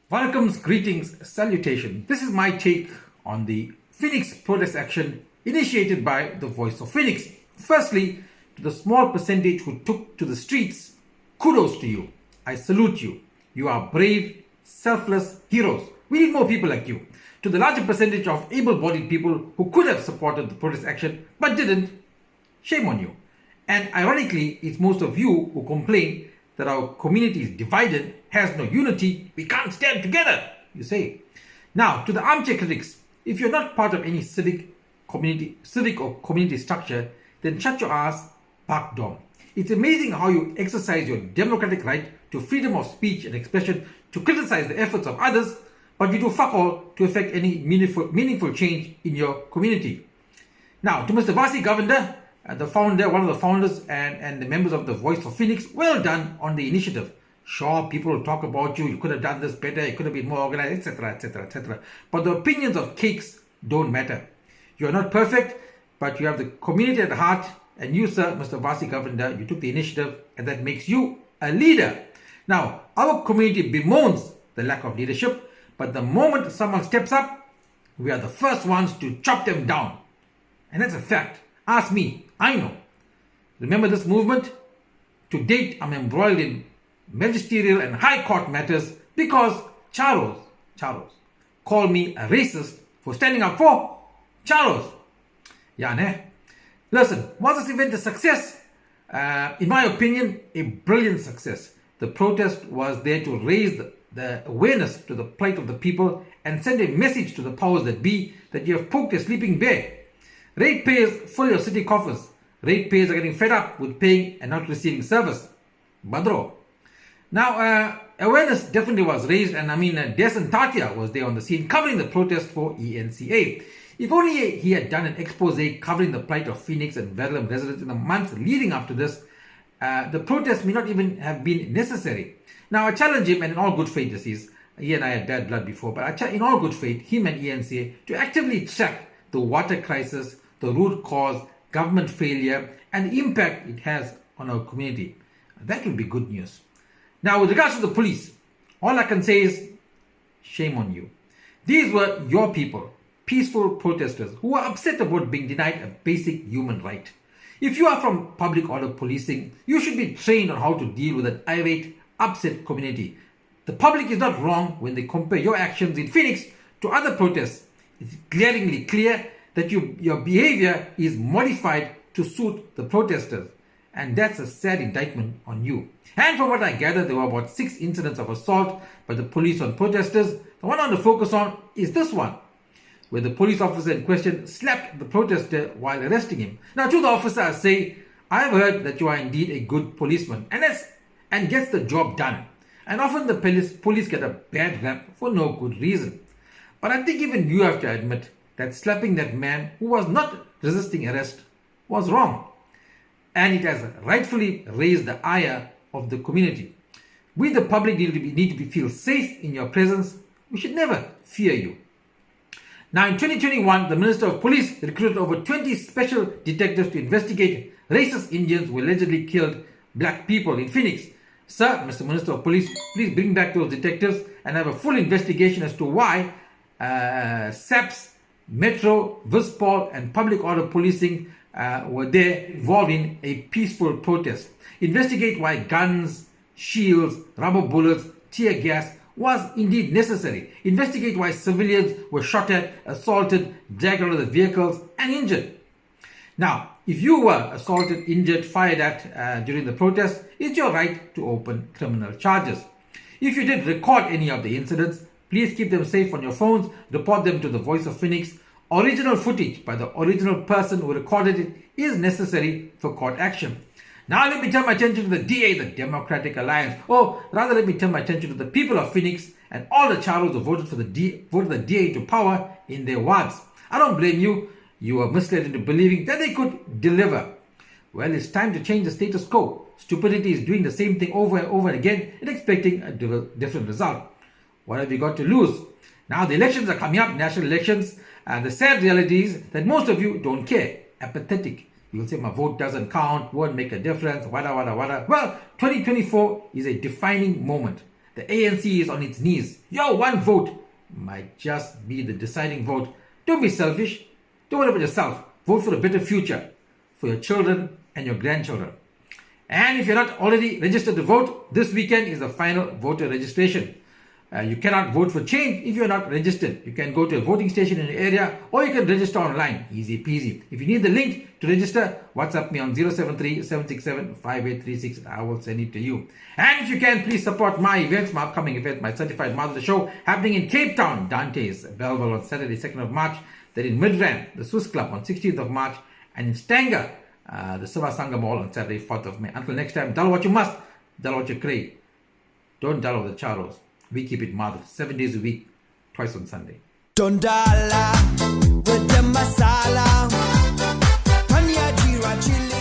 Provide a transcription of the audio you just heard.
Welcomes, greetings, salutation. This is my take on the Phoenix protest action initiated by the Voice of Phoenix. Firstly, to the small percentage who took to the streets, kudos to you. I salute you. You are brave, selfless heroes. We need more people like you. To the larger percentage of able-bodied people who could have supported the protest action but didn't, shame on you. And ironically, it's most of you who complain that our community is divided, has no unity, we can't stand together, you say. Now, to the armchair critics, if you're not part of any civic or community structure, then shut your ass, park dom. It's amazing how you exercise your democratic right to freedom of speech and expression to criticize the efforts of others, but you do fuck all to effect any meaningful change in your community. Now, to Mr. Vasi Govender, the founder, one of the founders and the members of the Voice of Phoenix, well done on the initiative. Sure, people will talk about you, you could have done this better, you could have been more organized, etc., etc., etc. But the opinions of cakes don't matter. You are not perfect, but you have the community at heart, and you, sir, Mr. Vasi Govender, you took the initiative, and that makes you a leader. Now, our community bemoans the lack of leadership, but the moment someone steps up, we are the first ones to chop them down. And that's a fact. Ask me, I know. Remember this movement? To date, I'm embroiled in magisterial and high court matters because Charos call me a racist for standing up for Charos. Yeah, ne? Listen, was this event a success? In my opinion, a brilliant success. The protest was there to raise the awareness to the plight of the people and send a message to the powers that be that you have poked a sleeping bear. Ratepayers fill your city coffers. Ratepayers are getting fed up with paying and not receiving service. Badro. Now, awareness definitely was raised, and Desan Tatia was there on the scene covering the protest for ENCA. If only he had done an expose covering the plight of Phoenix and Verulam residents in the months leading up to this, the protest may not even have been necessary. Now, I challenge him, and in all good faith this is, he and I had bad blood before, but in all good faith, him and ENCA, to actively track the water crisis, the root cause, government failure, and the impact it has on our community. That would be good news. Now, with regards to the police, all I can say is, shame on you. These were your people, peaceful protesters, who were upset about being denied a basic human right. If you are from public order policing, you should be trained on how to deal with an irate, upset community. The public is not wrong when they compare your actions in Phoenix to other protests. It's glaringly clear that your behavior is modified to suit the protesters. And that's a sad indictment on you. And from what I gather, there were about 6 incidents of assault by the police on protesters. The one I want to focus on is this one, where the police officer in question slapped the protester while arresting him. Now, to the officer, I say, I've heard that you are indeed a good policeman and gets the job done. And often the police get a bad rap for no good reason. But I think even you have to admit that slapping that man who was not resisting arrest was wrong. And it has rightfully raised the ire of the community. We, the public, need to feel safe in your presence. We should never fear you. Now, in 2021, the Minister of Police recruited over 20 special detectives to investigate racist Indians who allegedly killed black people in Phoenix. Sir, Mr. Minister of Police, please bring back those detectives and have a full investigation as to why SAPS, Metro, Vispol, and public order policing were there involved in a peaceful protest. Investigate why guns, shields, rubber bullets, tear gas was indeed necessary. Investigate why civilians were shot at, assaulted, dragged out of the vehicles, and injured. Now, if you were assaulted, injured, fired at during the protest, it's your right to open criminal charges. If you did record any of the incidents, please keep them safe on your phones, report them to the Voice of Phoenix. Original footage by the original person who recorded it is necessary for court action. Now let me turn my attention to the DA, the Democratic Alliance, or rather let me turn my attention to the people of Phoenix and all the Charos who voted the DA into power in their wards. I don't blame you. You were misled into believing that they could deliver. Well, it's time to change the status quo. Stupidity is doing the same thing over and over again and expecting a different result. What have you got to lose? Now the elections are coming up, national elections, and the sad reality is that most of you don't care. Apathetic. You'll say my vote doesn't count, won't make a difference, wada. Well, 2024 is a defining moment. The ANC is on its knees. Your one vote might just be the deciding vote. Don't be selfish. Don't worry about yourself. Vote for a better future for your children and your grandchildren. And if you're not already registered to vote, this weekend is the final voter registration. You cannot vote for change if you're not registered. You can go to a voting station in your area or you can register online. Easy peasy. If you need the link to register, WhatsApp me on 073-767-5836 and I will send it to you. And if you can, please support my events, my upcoming event, my Certified Mother Show happening in Cape Town, Dante's, Belleville on Saturday 2nd of March. Then in Midrand, the Swiss Club on 16th of March. And in Stanger, the Siva Sangha Mall on Saturday 4th of May. Until next time, dull what you must, dull what you crave. Don't dull with the charos. We keep it mother 7 days a week, twice on Sunday. Dondala with the masala, Panya Jira chili.